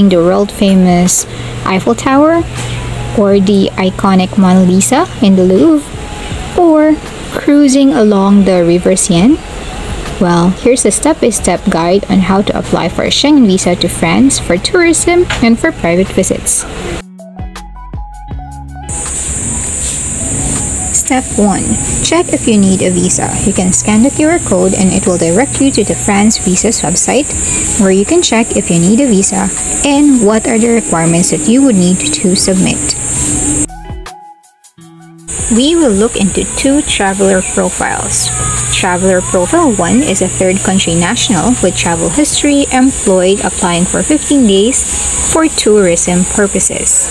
seeing the world-famous Eiffel Tower, or the iconic Mona Lisa in the Louvre, or cruising along the River Seine? Well, here's a step-by-step guide on how to apply for a Schengen visa to France for tourism and for private visits. Step 1. Check if you need a visa. You can scan the QR code and it will direct you to the France Visa's website, where you can check if you need a visa and what are the requirements that you would need to submit. We will look into two traveler profiles. Traveler Profile 1 is a third country national with travel history employed applying for 15 days for tourism purposes.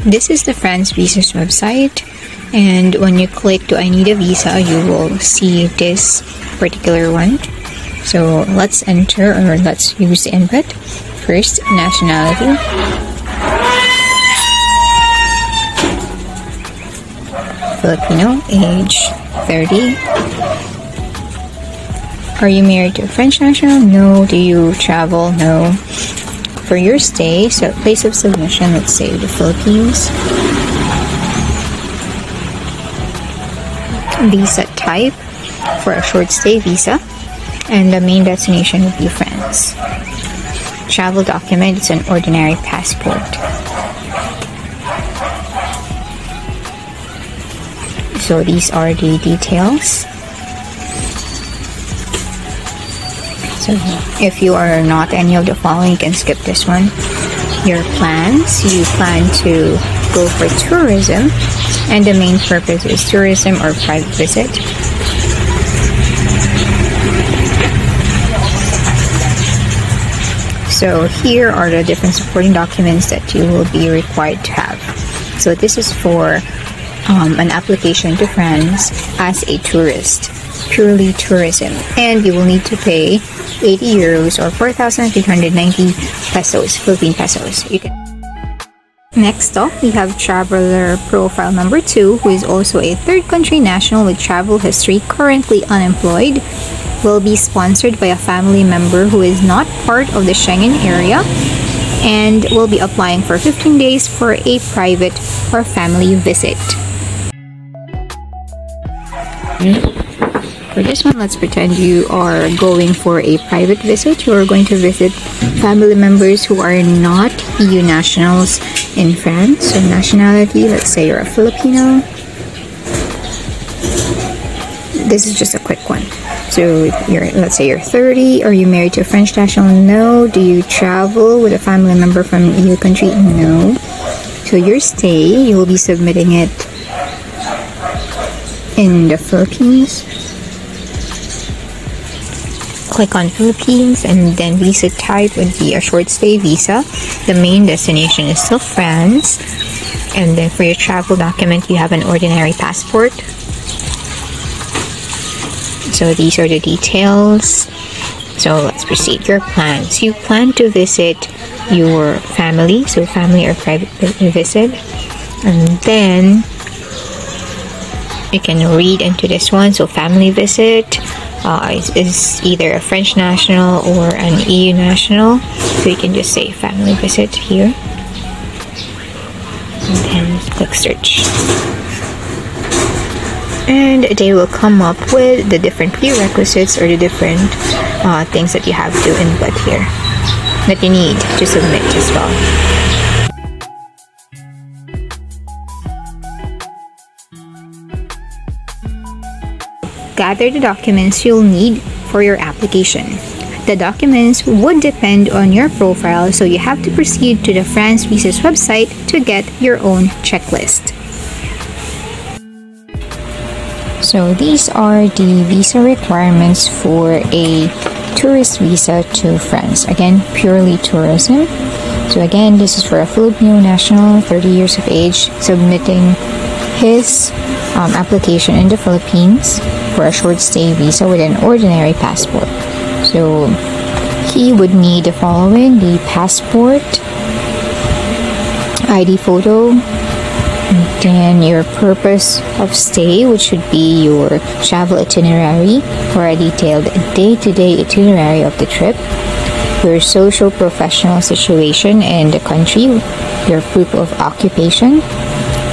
This is the France Visa's website, and when you click to I need a visa, you will see this particular one. So let's enter, or let's use the input. First, nationality. Filipino, age 30. Are you married to a French national? No. Do you travel? No. For your stay, so place of submission, let's say the Philippines. Visa type, for a short stay visa, and the main destination would be France. Travel document, it's an ordinary passport. So these are the details. So if you are not any of the following, you can skip this one. Your plans, you plan to go for tourism, and the main purpose is tourism or private visit. So here are the different supporting documents that you will be required to have. So this is for an application to France as a tourist, purely tourism, and you will need to pay 80 euros or 4,390 pesos, Philippine pesos. Next up, we have traveler profile number 2, who is also a third country national with travel history, currently unemployed, will be sponsored by a family member who is not part of the Schengen Area, and will be applying for 15 days for a private or family visit. For this one, let's pretend you are going for a private visit. You are going to visit family members who are not EU nationals in France. So nationality, let's say you're a Filipino. This is just a quick one. So let's say you're 30. Are you married to a French national? No. Do you travel with a family member from an EU country? No. So your stay, you will be submitting it in the Philippines. Click on Philippines, and then visa type would be a short stay visa. The main destination is still France. And then for your travel document, you have an ordinary passport. So these are the details. So let's proceed. Your plans. You plan to visit your family, so family or private visit. And then you can read into this one. So family visit is either a French national or an EU national. So you can just say family visit here. And then click search. And they will come up with the different prerequisites or the different things that you have to input here that you need to submit as well. Gather the documents you'll need for your application. The documents would depend on your profile, so you have to proceed to the France Visa's website to get your own checklist. So these are the visa requirements for a tourist visa to France. Again, purely tourism. So again, this is for a Filipino national, 30 years of age, submitting his application in the Philippines for a short stay visa with an ordinary passport. So he would need the following: the passport, ID photo, and then your purpose of stay, which should be your travel itinerary or a detailed day-to-day itinerary of the trip, your social professional situation in the country, your proof of occupation,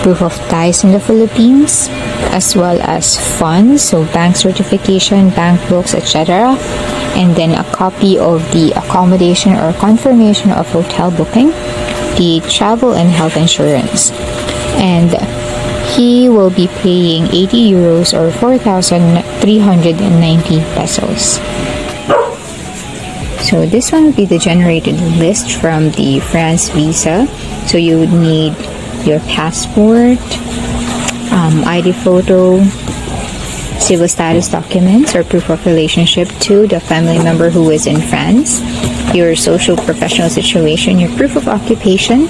proof of ties in the Philippines, as well as funds, so bank certification, bank books, etc., and then a copy of the accommodation or confirmation of hotel booking, the travel and health insurance. And he will be paying 80 euros or 4,390 pesos. So this one would be the generated list from the France visa. So you would need your passport, ID photo, civil status documents or proof of relationship to the family member who is in France, your social professional situation, your proof of occupation,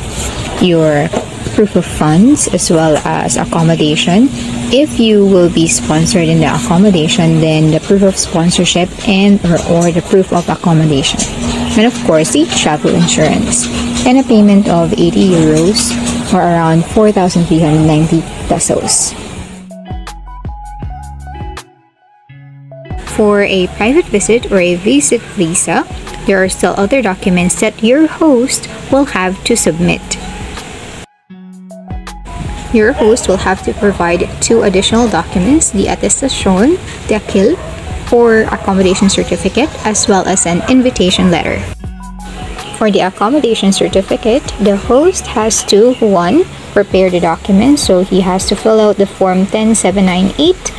your proof of funds, as well as accommodation. If you will be sponsored in the accommodation, then the proof of sponsorship and or the proof of accommodation. And of course, the travel insurance. And a payment of 80 euros or around 4,390 pesos. For a private visit or a visit visa, there are still other documents that your host will have to submit. Your host will have to provide 2 additional documents, the attestation, the akil, or accommodation certificate, as well as an invitation letter. For the accommodation certificate, the host has to 1. Prepare the document, so he has to fill out the form 10798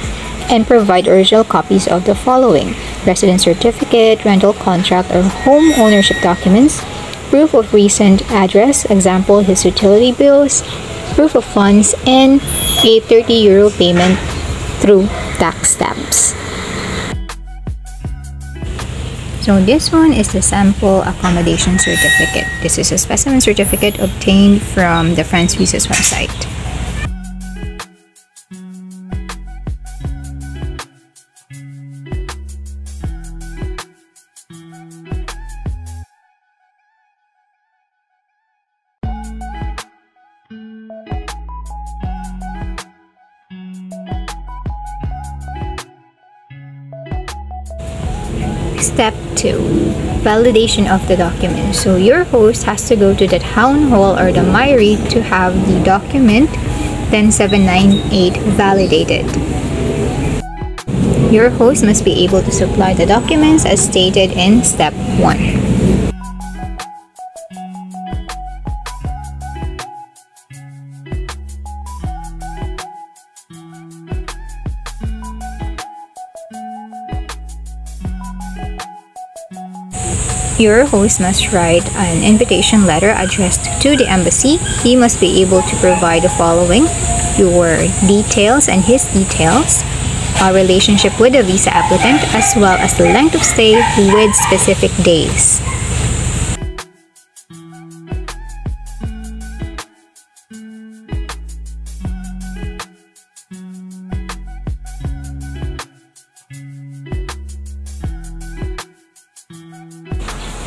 and provide original copies of the following: residence certificate, rental contract or home ownership documents, proof of recent address, example his utility bills, proof of funds, and a 30 euro payment through tax stamps. So this one is the sample accommodation certificate. This is a specimen certificate obtained from the France Visa's website. Step 2. Validation of the document. So your host has to go to the town hall or the mairie to have the document 10798 validated. Your host must be able to supply the documents as stated in step 1. Your host must write an invitation letter addressed to the embassy. He must be able to provide the following: your details and his details, a relationship with the visa applicant, as well as the length of stay with specific days.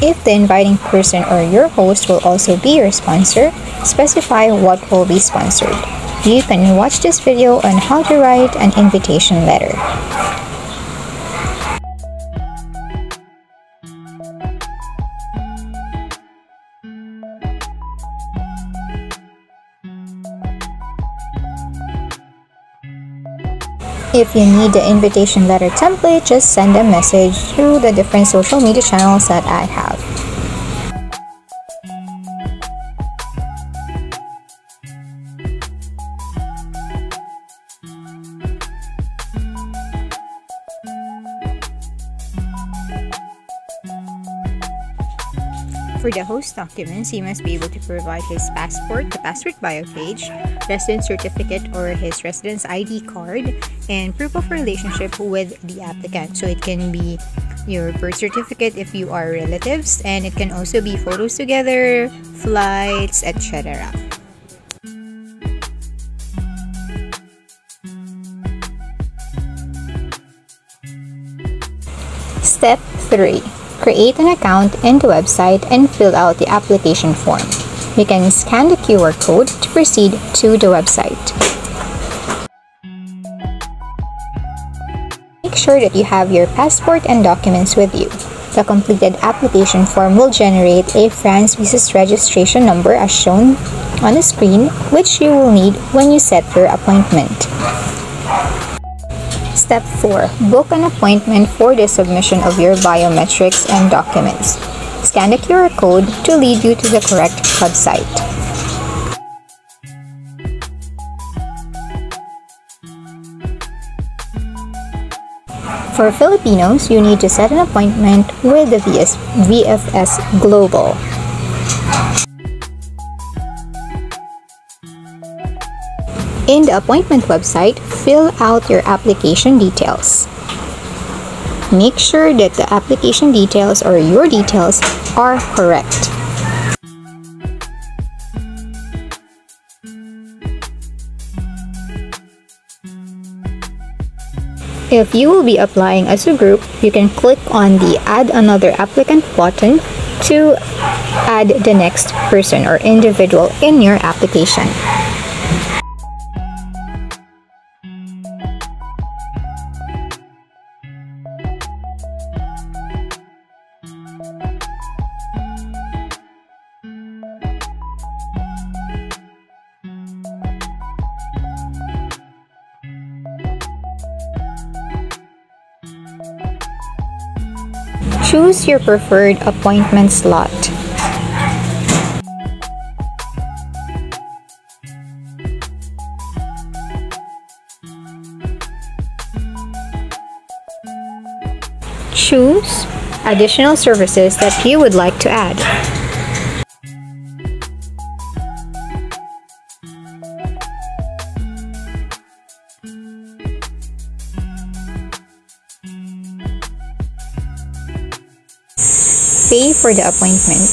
If the inviting person or your host will also be your sponsor, specify what will be sponsored. You can watch this video on how to write an invitation letter. If you need the invitation letter template, just send a message through the different social media channels that I have. For the host documents, he must be able to provide his passport, the passport bio page, residence certificate or his residence ID card, and proof of relationship with the applicant. So it can be your birth certificate if you are relatives, and it can also be photos together, flights, etc. Step 3. Create an account in the website and fill out the application form. You can scan the QR code to proceed to the website. Make sure that you have your passport and documents with you. The completed application form will generate a France Visa's registration number as shown on the screen, which you will need when you set your appointment. Step 4. Book an appointment for the submission of your biometrics and documents. Scan the QR code to lead you to the correct website. For Filipinos, you need to set an appointment with the VFS Global. In the appointment website, fill out your application details. Make sure that the application details or your details are correct. If you will be applying as a group, you can click on the Add Another Applicant button to add the next person or individual in your application. Choose your preferred appointment slot. Choose additional services that you would like to add. Pay for the appointment.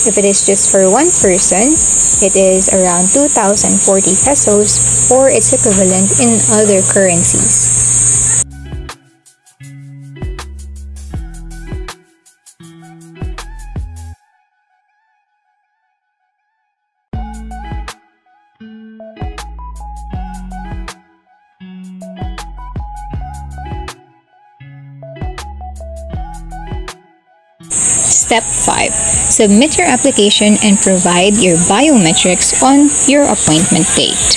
If it is just for one person, it is around 2,040 pesos or its equivalent in other currencies. Step 5. Submit your application and provide your biometrics on your appointment date.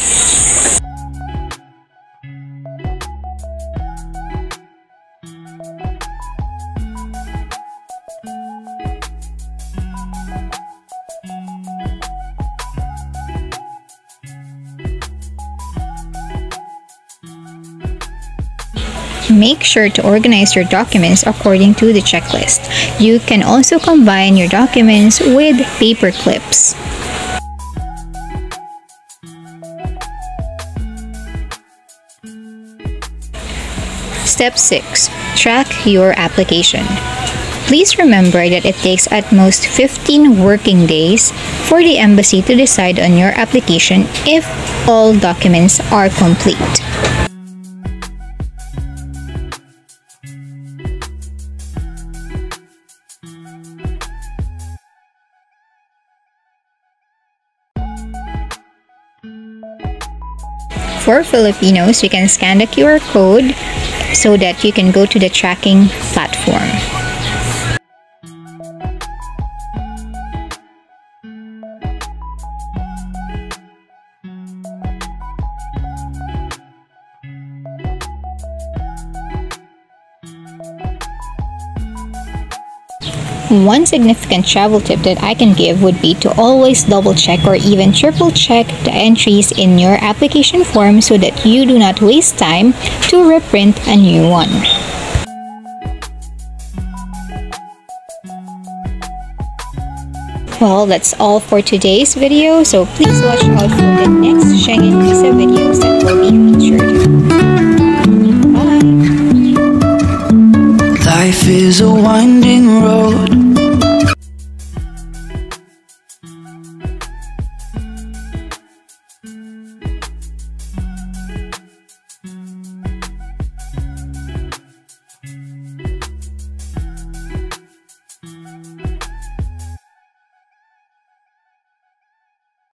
Make sure to organize your documents according to the checklist. You can also combine your documents with paper clips. Step 6. Track your application. Please remember that it takes at most 15 working days for the embassy to decide on your application if all documents are complete. For Filipinos, you can scan the QR code so that you can go to the tracking platform. One significant travel tip that I can give would be to always double check or even triple check the entries in your application form so that you do not waste time to reprint a new one. Well, that's all for today's video, so please watch out for the next Schengen Visa videos that will be featured. Bye! Life is a wine